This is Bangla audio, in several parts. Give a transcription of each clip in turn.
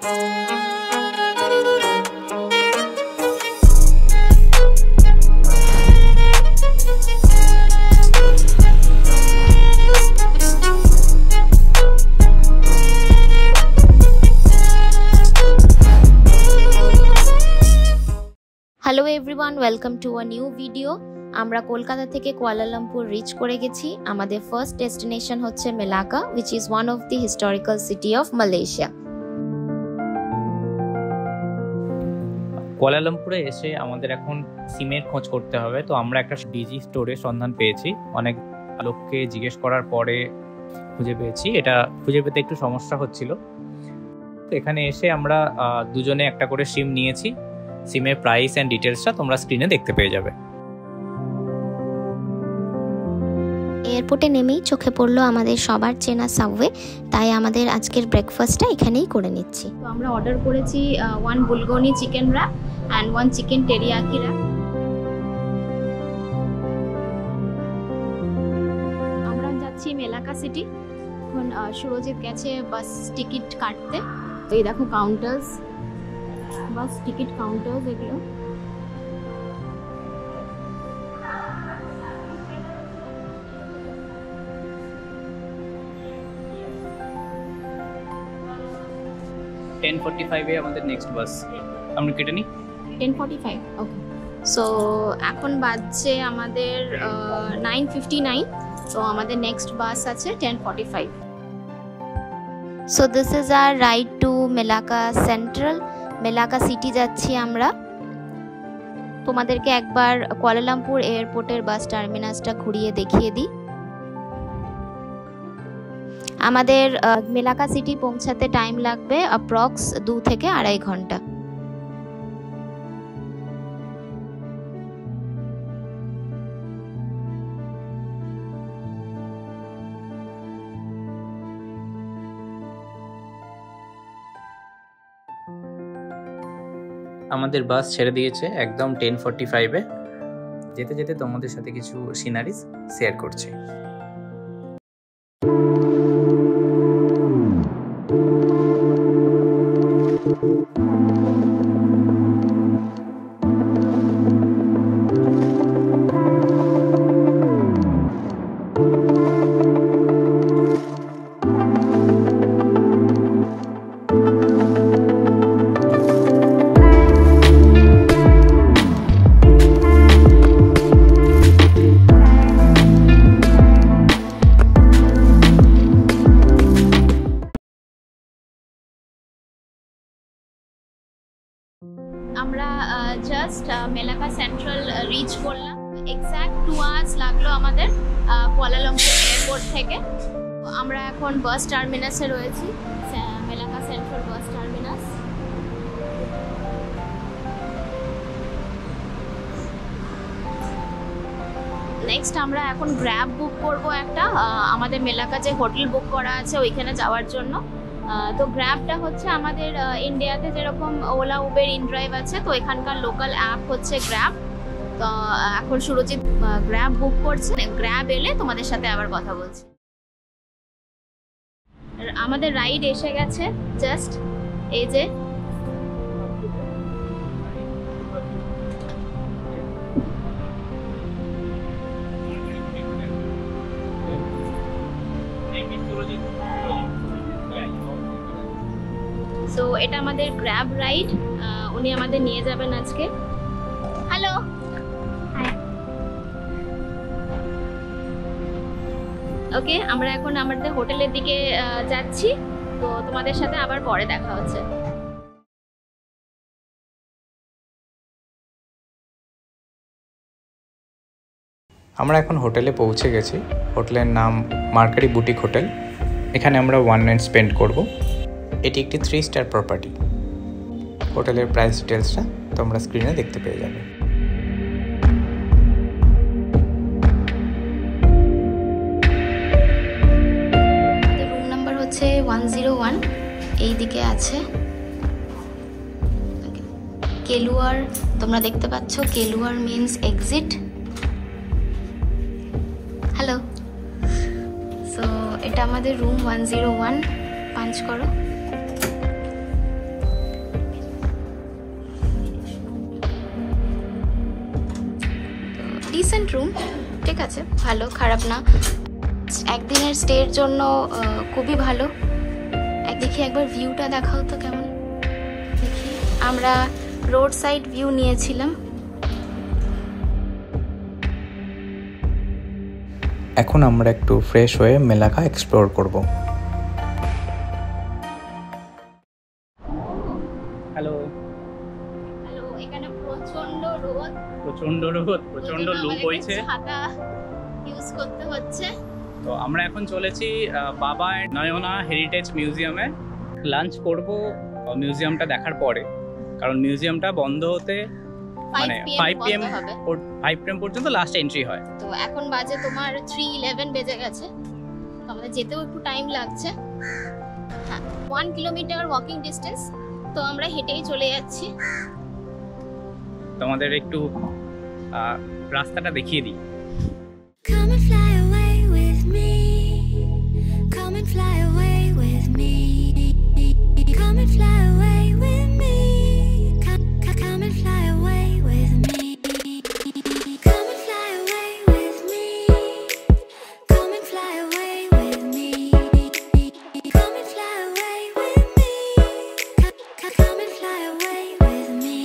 Hello everyone, welcome to a new video. আমরা কলকাতা থেকে কুয়ালালামপুর রিচ করে গেছি। আমাদের ফার্স্ট ডেস্টিনেশন হচ্ছে Melaka, which is one of the historical city of Malaysia. কুয়ালালামপুরে এসে আমাদের এখন সিমের খোঁজ করতে হবে। তো আমরা একটা ডিজি স্টোরের সন্ধান পেয়েছি। অনেক লোককে জিজ্ঞেস করার পরে খুঁজে পেয়েছি। এটা খুঁজে পেতে একটু সমস্যা হচ্ছিল। তো এখানে এসে আমরা দুজনে একটা করে সিম নিয়েছি। সিমের প্রাইস অ্যান্ড ডিটেলসটা তোমরা স্ক্রিনে দেখতে পেয়ে যাবে। এয়ারপোর্টে নেমেই চোখে পড়লো আমাদের সবার চেনা সাবওয়ে, তাই আমাদের আজকের ব্রেকফাস্টটা এখানেই করে নিচ্ছি। তো আমরা অর্ডার করেছি 1 bulgogi chicken wrap and 1 chicken teriyaki wrap. আমরা যাচ্ছি মেলাকা সিটি। এখন সুরজিৎ গেছে বাস টিকিট কাটতে। তো এই দেখো কাউন্টার্স, বাস টিকিট কাউন্টার্স এগুলো। আমাদের নেক্সট বাস আমরা কেটে নিই 10:45। ওকে, সো এখন বাজছে আমাদের 9:59। তো আমাদের নেক্সট বাস আছে 10:45। So this is our ride to Melaka Central. Melaka city যাচ্ছি আমরা। তোমাদেরকে একবার কুয়ালালামপুর এয়ারপোর্টের বাস টার্মিনাসটা ঘুরিয়ে দেখিয়ে দিই। আমাদের মেলাকা সিটি পৌঁছাতে টাইম লাগবে অ্যাপ্রক্স 2 থেকে 2.5 ঘন্টা। আমাদের বাস ছেড়ে দিয়েছে একদম 10:45-এ। যেতে যেতে তোমাদের সাথে কিছু সিনারিজ শেয়ার করছি। আমরা জাস্ট মেলাকা সেন্ট্রাল রিচ করলাম। এক্স্যাক্ট 2 আওয়ার্স লাগলো আমাদের কুয়ালালামপুর এয়ারপোর্ট থেকে। আমরা এখন বাস টার্মিনাসে রয়েছি, মেলাকা সেন্ট্রাল বাস টার্মিনাস। নেক্সট আমরা এখন গ্র্যাব বুক করব একটা, আমাদের মেলাকা যে হোটেল বুক করা আছে ওইখানে যাওয়ার জন্য। তো গ্র্যাবটা হচ্ছে আমাদের ইন্ডিয়াতে যেরকম ওলা উবের ইনড্রাইভ আছে, তো এখানকার লোকাল অ্যাপ হচ্ছে গ্র্যাব। তো এখন সুরজিৎ গ্র্যাব বুক করছে। গ্র্যাব এলে তোমাদের সাথে আবার কথা বলছি। আমাদের রাইড এসে গেছে জাস্ট এই যে। সো এটা আমাদের গ্র্যাব রাইড, উনি আমাদের নিয়ে যাবেন আজকে। Hello, high. ওকে, আমরা এখন আমাদের হোটেলের দিকে যাচ্ছি। তো তোমাদের সাথে আবার পরে দেখা হচ্ছে। আমরা এখন হোটেলে পৌঁছে গেছি। হোটেলের নাম মার্কারি বুটিক হোটেল। এখানে আমরা 1 নাইট স্পেন্ড করব। এটি একটি 3 স্টার প্রপার্টি। হোটেলের প্রাইস ডিটেলসটা তোমরা স্ক্রিনে দেখতে পেয়ে যাবে। রুম নাম্বার হচ্ছে 101, এই দিকে আছে। কেলুয়ার তোমরা দেখতে পাচ্ছ, কেলুয়ার মিন্স এক্সিট। হ্যালো, সো এটা আমাদের রুম 101, পাঞ্চ করো। ডিসেন্ট রুম, ঠিক আছে, ভালো, খারাপ না। একদিনের স্টের জন্য খুবই ভালো। দেখি একবার ভিউটা দেখাও তো কেমন। দেখি, আমরা রোড সাইড ভিউ নিয়েছিলাম। এখন আমরা একটু ফ্রেশ হয়ে মেলাকা এক্সপ্লোর করব। হ্যালো হ্যালো, এখানে প্রচন্ড রোদ, প্রচন্ড লু বইছে, ছাতা ইউজ করতে হচ্ছে। তো আমরা এখন চলেছি বাবা এন্ড নয়না হেরিটেজ মিউজিয়ামে। লাঞ্চ করব মিউজিয়ামটা দেখার পরে, কারণ মিউজিয়ামটা বন্ধ হতে মানে 5 PM পর্যন্ত লাস্ট এন্ট্রি হয়। তো এখন বাজে তোমার 3:11 বেজে গেছে, তো আমাদের যেতেও একটু টাইম লাগছে। হ্যাঁ, 1 কিলোমিটার ওয়াকিং ডিস্টেন্স, তো আমরা হেঁটেই চলে যাচ্ছি। তোমাদের একটু রাস্তাটা দেখিয়ে দিই। Come and fly away with me. Come and fly away with me. Come and fly away with me. Come and fly away with me. Come and fly away with me. Come and fly away with me. Come and fly away with me. Come and fly away with me.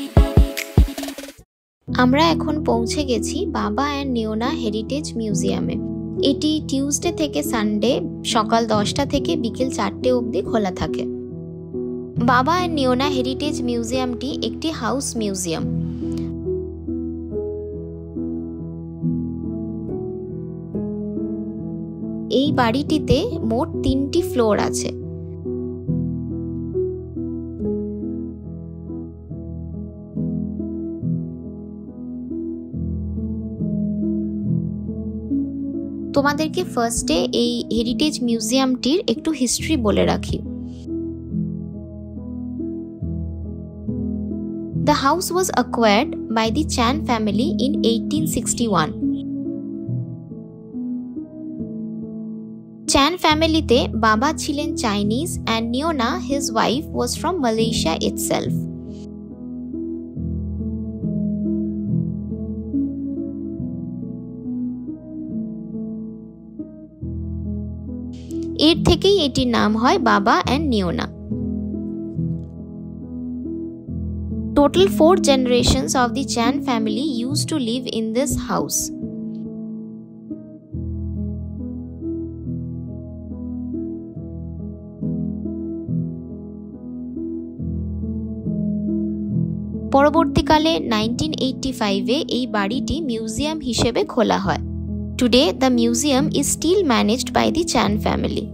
আমরা এখন পৌঁছে গেছি বাবা অ্যান্ড নিওনা হেরিটেজ মিউজিয়ামে। এটি টিউসডে থেকে সানডে সকাল 10টা থেকে বিকেল 4টে অবধি খোলা থাকে। বাবা অ্যান্ড নিওনা হেরিটেজ মিউজিয়ামটি একটি হাউস মিউজিয়াম। এই বাড়িটিতে মোট 3টি ফ্লোর আছে। তোমাদেরকে ফার্স্টে এই হেরিটেজ মিউজিয়ামটির একটু হিস্ট্রি বলে রাখি। The house was acquired by the Chan family in 1861. Chan ফ্যামিলিতে বাবা ছিলেন Chinese and Niona, his wife, was from Malaysia itself. এর থেকেই এটির নাম হয় বাবা and নিওনা। Total 4 generations of the Chan family used to live in this house. পরবর্তীকালে 1985-এ এই বাড়িটি মিউজিয়াম হিসেবে খোলা হয়। Today, the museum is still managed by the Chan family.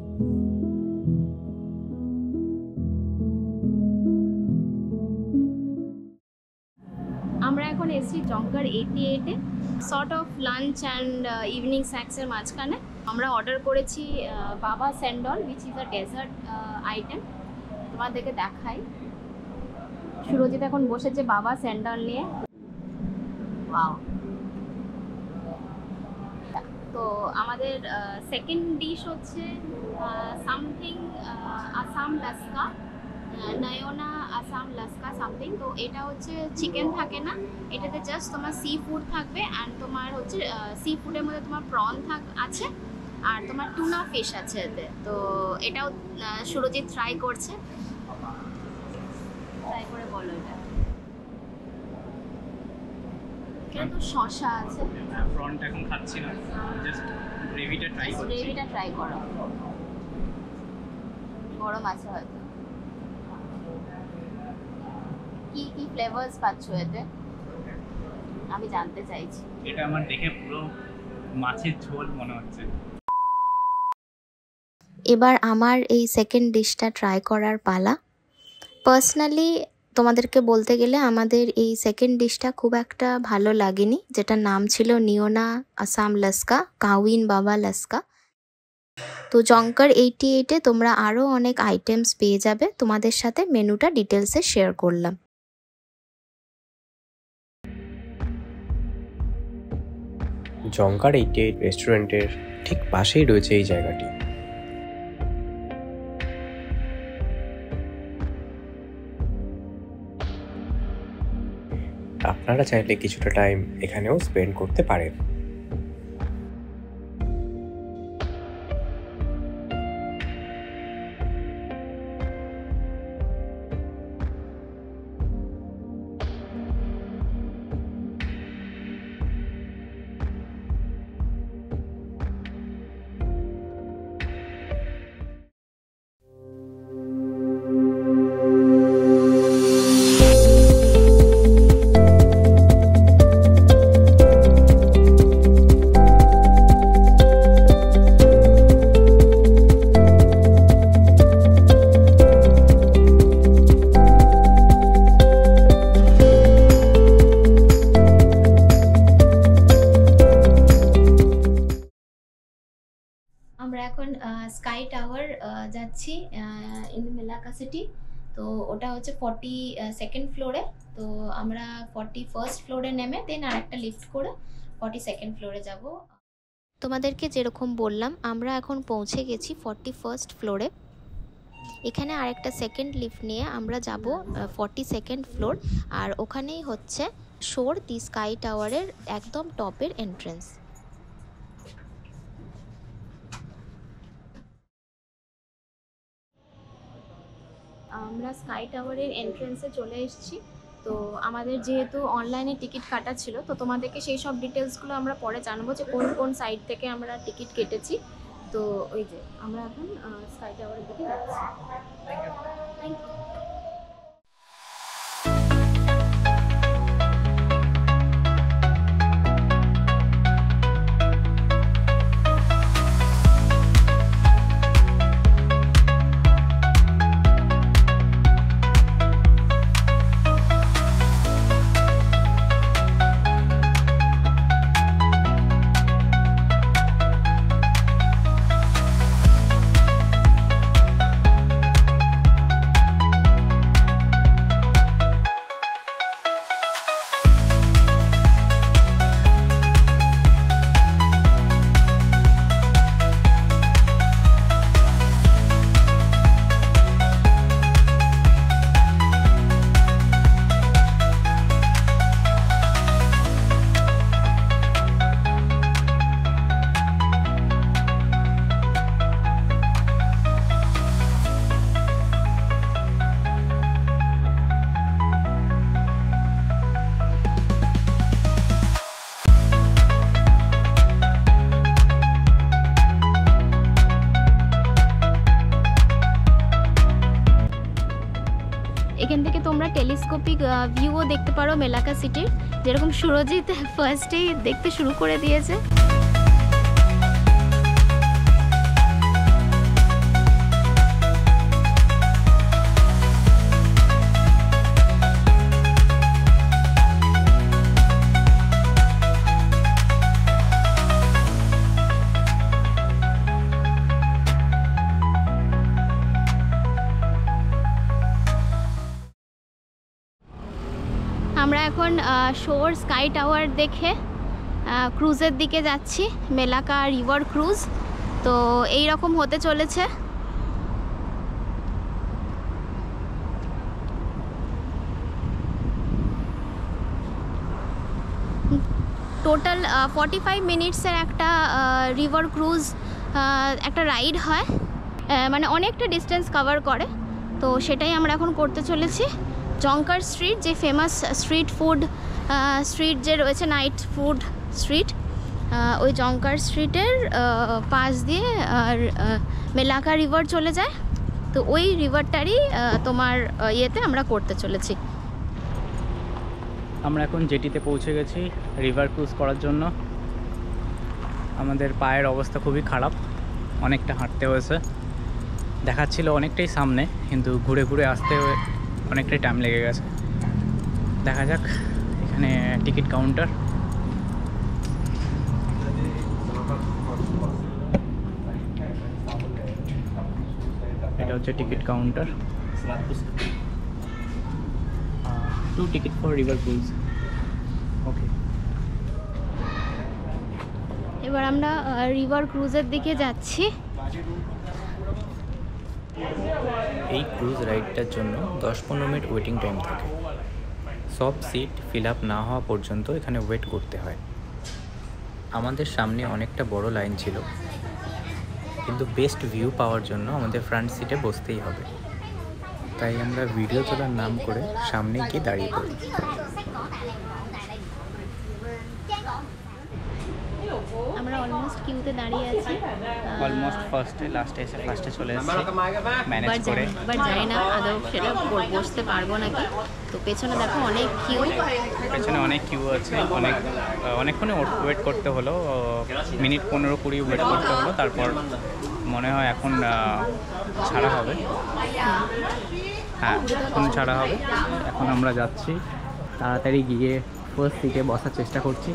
আমরা এখন এসেছি জঙ্কার 88-এ, sort of lunch and evening স্ন্যাক্সের মাঝখানে। আমরা অর্ডার করেছি Baba cendol, which is a dessert item. তোমাদেরকে দেখাই। সুরজিৎ এখন বসেছে বাবা স্যান্ডল নিয়ে। ওয়াও। তো আমাদের সেকেন্ড ডিশ হচ্ছে সামথিং আসাম লাস্কা, নয়না আসাম লাস্কা সামথিং। তো এটা হচ্ছে চিকেন থাকে না, এটাতে জাস্ট তোমার সি ফুড থাকবে, অ্যান্ড তোমার হচ্ছে সি ফুডের মধ্যে তোমার প্রন আছে আর তোমার টুনা ফিশ আছে এতে। তো এটাও সুরজিৎ ট্রাই করছে। ট্রাই করে বলো এটা। এটা তো শসা আছে। প্রনটা এখন খাচ্ছি না, জাস্ট গ্রেভিটা ট্রাই করছি। গ্রেভিটা ট্রাই করো, গরম আছে হয়তো। কি কি ফ্লেভারস পাচ্ছ এতে আমি জানতে চাইছি। এটা আমার দেখে পুরো মাছের ঝোল মনে হচ্ছে। এবার আমার এই সেকেন্ড ডিশটা ট্রাই করার পালা। পার্সোনালি তোমাদেরকে বলতে গেলে আমাদের এই সেকেন্ড ডিশটা খুব একটা ভালো লাগেনি, যেটার নাম ছিল নিওনা আসাম লাস্কা, কাউইন বাবা লাস্কা। তো জঙ্কার 88-এ তোমরা আরও অনেক আইটেমস পেয়ে যাবে। তোমাদের সাথে মেনুটা ডিটেলসে শেয়ার করলাম। জঙ্কার 88 রেস্টুরেন্টের ঠিক পাশেই রয়েছে এই জায়গাটি। আপনারা চাইলে কিছুটা টাইম এখানেও স্পেন্ড করতে পারেন। যাচ্ছি ইন মেলাকা সিটি। তো ওটা হচ্ছে 42nd ফ্লোরে। তো আমরা 41st ফ্লোরে নেমে দেন আরেকটা লিফট করে 42nd ফ্লোরে যাব। তোমাদেরকে যেরকম বললাম আমরা এখন পৌঁছে গেছি 41st ফ্লোরে। এখানে আরেকটা সেকেন্ড লিফট নিয়ে আমরা যাব 42nd ফ্লোর, আর ওখানেই হচ্ছে শোর দি স্কাই টাওয়ারের একদম টপের এন্ট্রেন্স। আমরা স্কাই টাওয়ারের এন্ট্রেন্সে চলে এসেছি। তো আমাদের যেহেতু অনলাইনে টিকিট কাটা ছিল, তো তোমাদেরকে সেই সব ডিটেলসগুলো আমরা পরে জানবো যে কোন কোন সাইট থেকে আমরা টিকিট কেটেছি। তো ওই যে আমরা এখন স্কাই টাওয়ারের দিকে যাচ্ছি। Thank you. এখান থেকে তোমরা টেলিস্কোপিক ভিউও দেখতে পারো মেলাকা সিটির, যেরকম সুরজিৎ ফার্স্টেই দেখতে শুরু করে দিয়েছে। আমরা এখন শোর স্কাই টাওয়ার দেখে ক্রুজের দিকে যাচ্ছি, মেলাকা রিভার ক্রুজ। তো এই রকম হতে চলেছে। টোটাল 45 মিনিটসের একটা রিভার ক্রুজ একটা রাইড হয়, মানে অনেকটা ডিস্টেন্স কভার করে। তো সেটাই আমরা এখন করতে চলেছি। জঙ্কার স্ট্রিট, যে ফেমাস স্ট্রিট ফুড স্ট্রিট যে রয়েছে, নাইট ফুড স্ট্রিট, ওই জঙ্কার স্ট্রিটের পাশ দিয়ে আর মেলাকা রিভার চলে যায়। তো ওই রিভারটারই তোমার ইয়েতে আমরা করতে চলেছি। আমরা এখন জেটিতে পৌঁছে গেছি রিভার ক্রুজ করার জন্য। আমাদের পায়ের অবস্থা খুবই খারাপ, অনেকটা হাঁটতে হয়েছে। দেখাচ্ছিল অনেকটাই সামনে, কিন্তু ঘুরে ঘুরে আসতে অনেকটাই টাইম লেগে গেছে। দেখা যাক। এখানে টিকিট কাউন্টার, এটা হচ্ছে ticket counter. 2 ticket for river cruise. Okay, এবার আমরা রিভার ক্রুজের দিকে যাচ্ছি। এই ক্রুজ রাইডটার জন্য 10-15 মিনিট ওয়েটিং টাইম থাকে। সব সিট ফিল আপ না হওয়া পর্যন্ত এখানে ওয়েট করতে হয়। আমাদের সামনে অনেকটা বড় লাইন ছিল, কিন্তু বেস্ট ভিউ পাওয়ার জন্য আমাদের ফ্রন্ট সিটে বসতেই হবে। তাই আমরা ভিডিও তোলার নাম করে সামনে গিয়ে দাঁড়িয়ে পড়ি। আমরা অলমোস্ট কিউতে দাঁড়িয়ে আছি। অলমোস্ট লাস্টে চলে এসেছি ম্যানেজ করে। বাট জানি না আদৌ সেটা বসতে পারবো নাকি। তো পেছনে দেখো অনেক কিউ, পেছনে অনেক কিউ আছে। অনেকক্ষণ ওয়েট করতে হলো, মিনিট 15-20 ওয়েট করতে হলো। তারপর মনে হয় এখন ছাড়া হবে। হ্যাঁ, এখন ছাড়া হবে। এখন আমরা যাচ্ছি, তাড়াতাড়ি গিয়ে ফার্স্ট সিটে বসার চেষ্টা করছি।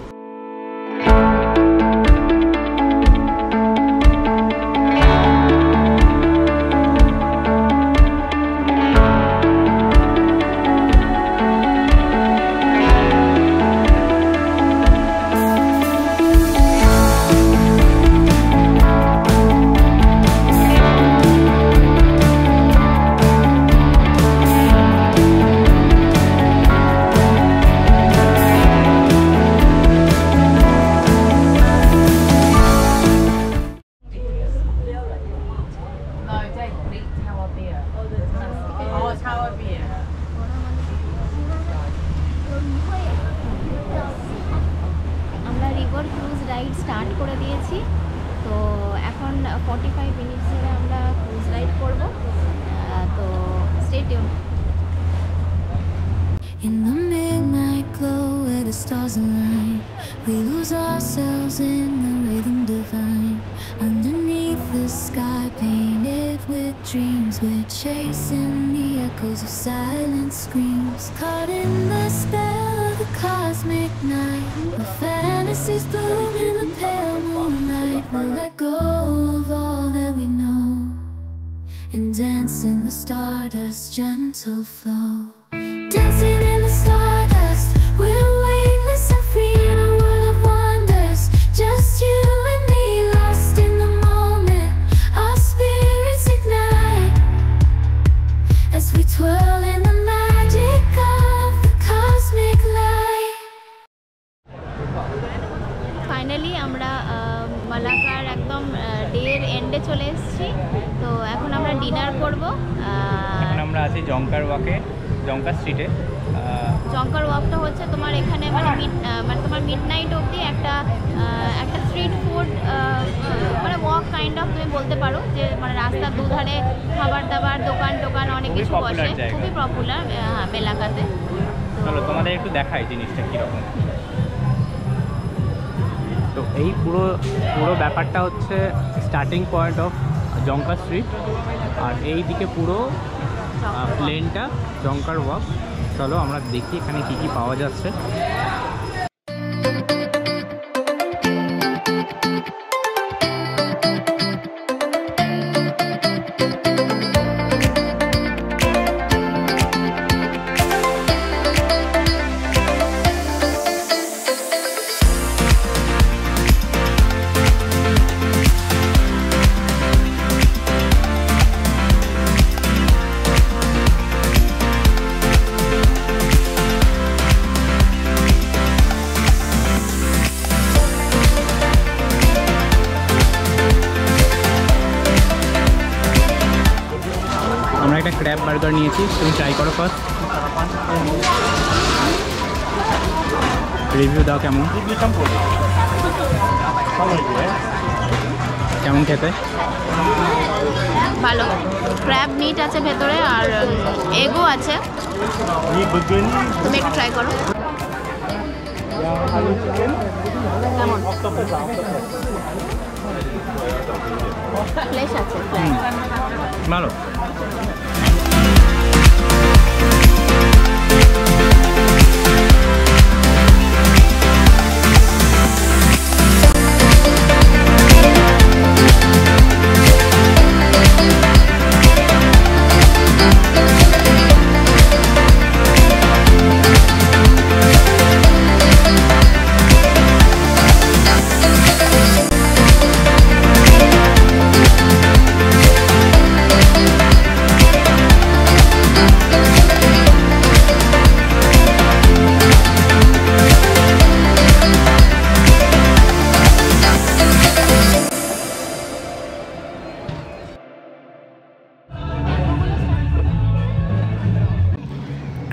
আমরা রিভার ক্রুজ রাইড স্টার্ট করে দিয়েছি। তো এখন 45 মিনিটস ধরে আমরা ক্রুজ রাইড করব। তো stay tune. In the midnight glow where the stars align, we lose ourselves in the rhythm divine. Underneath the sky painted with dreams, we're chasing the echoes of silent screams. Caught in the spell of the cosmic night, where fantasies bloom in the pale moonlight. We'll let go of all that we know and dance in the stardust's gentle flow. Dancing in the stardust, we're weightless and free in a world of wonders. Just you and me, lost in the moment. Our spirits ignite as we twirl in the magic of the cosmic light. Finally আমরা মালাকার একদম ডের এন্ডে চলে এসেছি। তো এখন আমরা ডিনার করব। এখন আমরা আছি জঙ্কার ওয়াকে, জঙ্কা স্ট্রিটে। জঙ্কার ওয়াকটা হচ্ছে তোমার এখানে মানে তোমার মিডনাইট অবধি একটা স্ট্রিট ফুড মানে ওয়াক কাইন্ড অফ তুমি বলতে পারো, যে মানে রাস্তার দুধারে খাবার দাবার দোকান অনেক কিছু বসে, খুবই পপুলার এলাকাতে। চলো তোমাদের একটু দেখাই জিনিসটা কীরকম। তো এই পুরো ব্যাপারটা হচ্ছে স্টার্টিং পয়েন্ট অফ জঙ্কা স্ট্রিট, আর এই দিকে পুরো প্লেনটা জঙ্কার ওয়াক। চলো আমরা দেখি এখানে কি কি পাওয়া যাচ্ছে। আমরা একটা ক্র্যাব বার্গার নিয়েছি, তুমি ট্রাই করো ফার্স্ট, রিভিউ দাও কেমন খেতে। ভালো, ক্র্যাব মিট আছে ভেতরে আর এগও আছে, তুমি একটু ট্রাই করো কেমন। ফ্লেশ আছে, ভালো।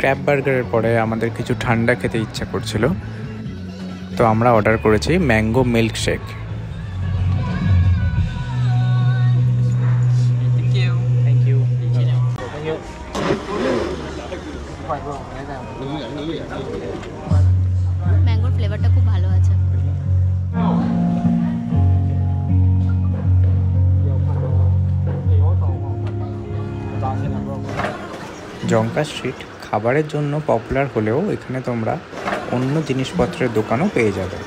ক্র্যাব বার্গারের পরে আমাদের কিছু ঠান্ডা খেতে ইচ্ছা করছিল, তো আমরা অর্ডার করেছি ম্যাঙ্গো মিল্ক শেক। ম্যাঙ্গোর ফ্লেভারটা খুব ভালো আছে। জঙ্কা স্ট্রিট খাবারের জন্য পপুলার হলেও এখানে তোমরা অন্য জিনিসপত্রের দোকানও পেয়ে যাবে।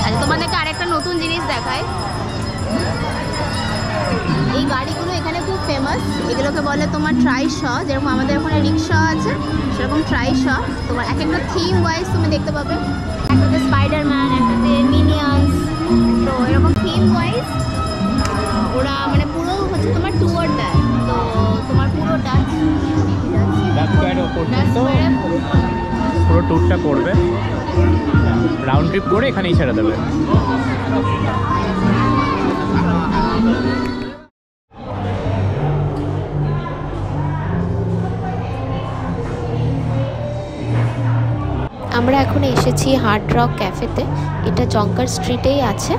আচ্ছা, তোমাদেরকে আরেকটা নতুন জিনিস দেখাই। এই গাড়িগুলো এখানে খুব ফেমাস, এগুলোকে বলে তোমার ট্রাই-শ, যেরকম আমাদের ওখানে রিক্সা আছে সেরকম ট্রাই-শ। তোমার এক একটা থিম ওয়াইজ তুমি দেখতে পাবে, একটাতে স্পাইডারম্যান, একটাতে মিনিয়ন্স, তো এরকম থিম ওয়াইজ ওরা মানে পুরো হচ্ছে তোমার ট্যুর দেয়। তো তোমার পুরোটা পুরো ট্যুরটা করবে, রাউন্ড ট্রিপ করে এখানেই ছেড়ে দেবে। আমরা এখন এসেছি হার্ড রক ক্যাফেতে। এটা জঙ্কার স্ট্রিটেই আছে।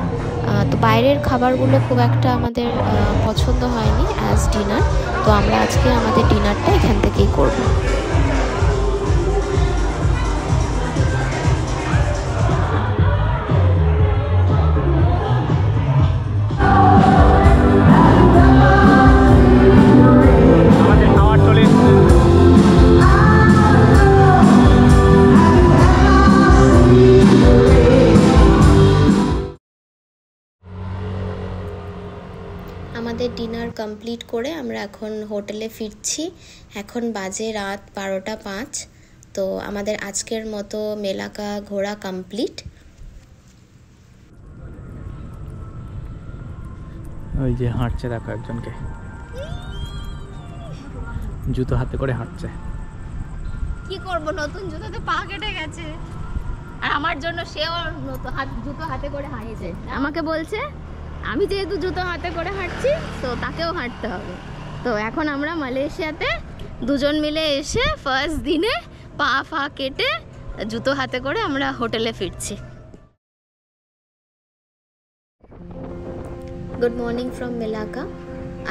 তো বাইরের খাবারগুলো খুব একটা আমাদের পছন্দ হয়নি অ্যাজ ডিনার, তো আমরা আজকে আমাদের ডিনারটা এখান থেকেই করব। আমাদের ডিনার কমপ্লিট করে আমরা এখন হোটেলে ফিরছি। এখন বাজে রাত 12টা 5। তো আমাদের আজকের মতো মেলাকা ঘোরা কমপ্লিট। ওই যে হাঁটছে, দেখো একজনকে, জুতো হাতে করে হাঁটছে। কি করব, নতুন জুতোতে পা কেটে গেছে, আর আমার জন্য সেও জুতো হাতে করে হাঁটছে। আমাকে বলছে আমি যেহেতু জুতো হাতে করে হাঁটছি তো তাকেও হাঁটতে হবে। তো এখন আমরা মালয়েশিয়াতে দুজন মিলে এসে ফার্স্ট দিনে পা কেটে জুতো হাতে করে আমরা হোটেলে ফিরছি। Good morning from মেলাকা।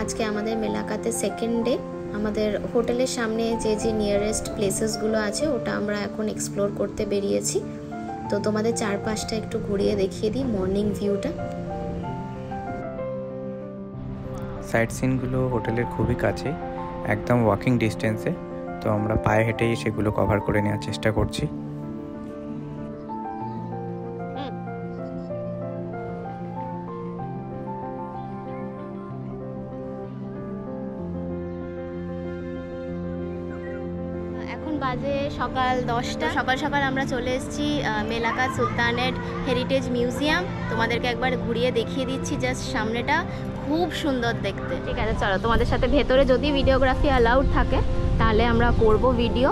আজকে আমাদের মেলাকাতে সেকেন্ড ডে। আমাদের হোটেলের সামনে যে যে নিয়ারেস্ট প্লেসেসগুলো আছে ওটা আমরা এখন এক্সপ্লোর করতে বেরিয়েছি। তো তোমাদের চারপাশটা একটু ঘুরিয়ে দেখিয়ে দিই মর্নিং ভিউটা। সাইট সিনগুলো হোটেলের খুবই কাছে, একদম ওয়াকিং ডিস্টেন্সে। তো আমরা পায়ে হেঁটেই সেগুলো কভার করে নেওয়ার চেষ্টা করছি। এখন বাজে সকাল 10টা। সকাল সকাল আমরা চলে এসেছি মেলাকা সুলতানেট হেরিটেজ মিউজিয়াম। তোমাদেরকে একবার ঘুরিয়ে দেখিয়ে দিচ্ছি, জাস্ট সামনেটা খুব সুন্দর দেখতে। ঠিক আছে, চলো তোমাদের সাথে ভেতরে যদি ভিডিওগ্রাফি অ্যালাউড থাকে তাহলে আমরা করব ভিডিও।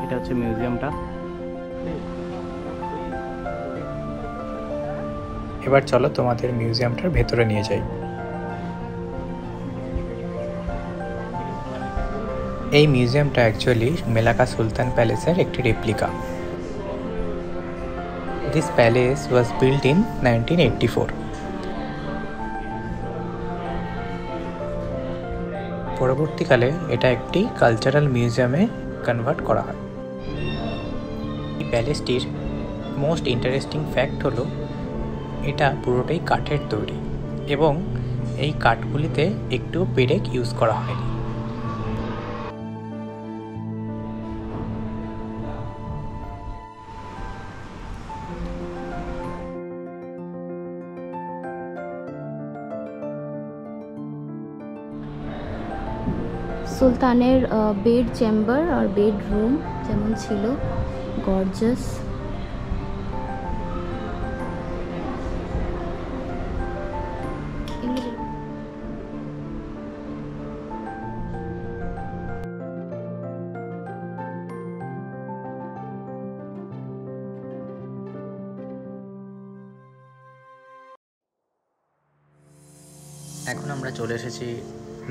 এটা হচ্ছে মিউজিয়ামটা। এবার চলো তোমাদের মিউজিয়ামটার ভেতরে নিয়ে যাই। এই মিউজিয়ামটা অ্যাকচুয়ালি মেলাকা সুলতান প্যালেসের একটি replica. This palace was built in 1984। পরবর্তীকালে এটা একটি কালচারাল মিউজিয়ামে কনভার্ট করা হয়। এই প্যালেসটির মোস্ট ইন্টারেস্টিং ফ্যাক্ট হলো এটা পুরোটাই কাঠের তৈরি এবং এই কাঠগুলিতে একটু পেরেক ইউজ করা হয়নি। সুলতানের বেড চেম্বার আর বেডরুম যেমন ছিল, গর্জাস। এখন আমরা চলে এসেছি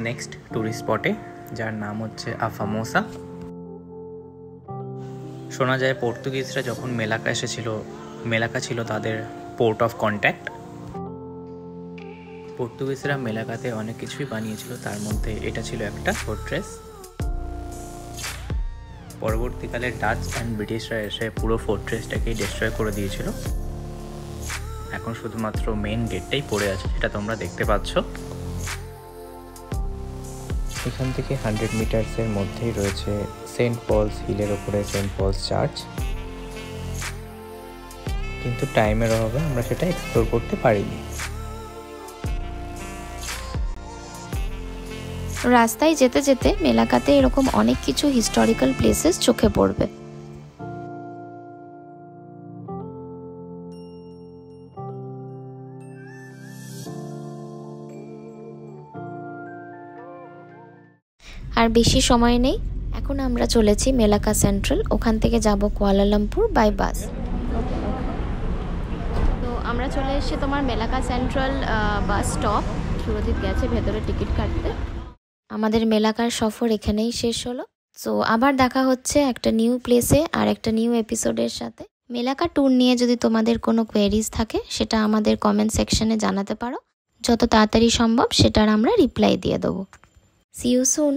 নেক্সট ট্যুরিস্ট স্পটে, যার নাম হচ্ছে আফামোসা। শোনা যায় পর্তুগিজরা যখন মেলাকা এসেছিল, মেলাকা ছিল তাদের পোর্ট অফ কন্ট্যাক্ট। পর্তুগিজরা মেলাকাতে অনেক কিছুই বানিয়েছিল, তার মধ্যে এটা ছিল একটা ফোর্ট্রেস। পরবর্তীকালে ডাচ অ্যান্ড ব্রিটিশরা এসে পুরো ফোর্ট্রেসটাকে ডিস্ট্রয় করে দিয়েছিল। এখন শুধুমাত্র মেন গেটটাই পড়ে আছে, যেটা তোমরা দেখতে পাচ্ছ। এখান থেকে 100 মিটার্সের মধ্যেই রয়েছে সেন্ট পলস হিলের ওপরে সেন্ট পলস চার্চ, কিন্তু টাইমের অভাবে আমরা সেটা এক্সপ্লোর করতে পারিনি। রাস্তায় যেতে যেতে মেলাকাতে এরকম অনেক কিছু হিস্টোরিক্যাল প্লেসেস চোখে পড়বে। আর বেশি সময় নেই, এখন আমরা চলেছি মেলাকা সেন্ট্রাল, ওখান থেকে যাব কুয়ালালামপুর বাই বাস। তো আমরা চলে এসেছি তোমার মেলাকা সেন্ট্রাল বাস স্টপ। সুরজিৎ গেছে ভেতরে টিকিট কাটতে। আমাদের মেলাকার সফর এখানেই শেষ হলো। সো আবার দেখা হচ্ছে একটা নিউ প্লেসে আর একটা নিউ এপিসোডের সাথে। মেলাকা ট্যুর নিয়ে যদি তোমাদের কোনো কোয়েরিজ থাকে সেটা আমাদের কমেন্ট সেকশনে জানাতে পারো। যত তাড়াতাড়ি সম্ভব সেটার আমরা রিপ্লাই দিয়ে দেবো। See you soon.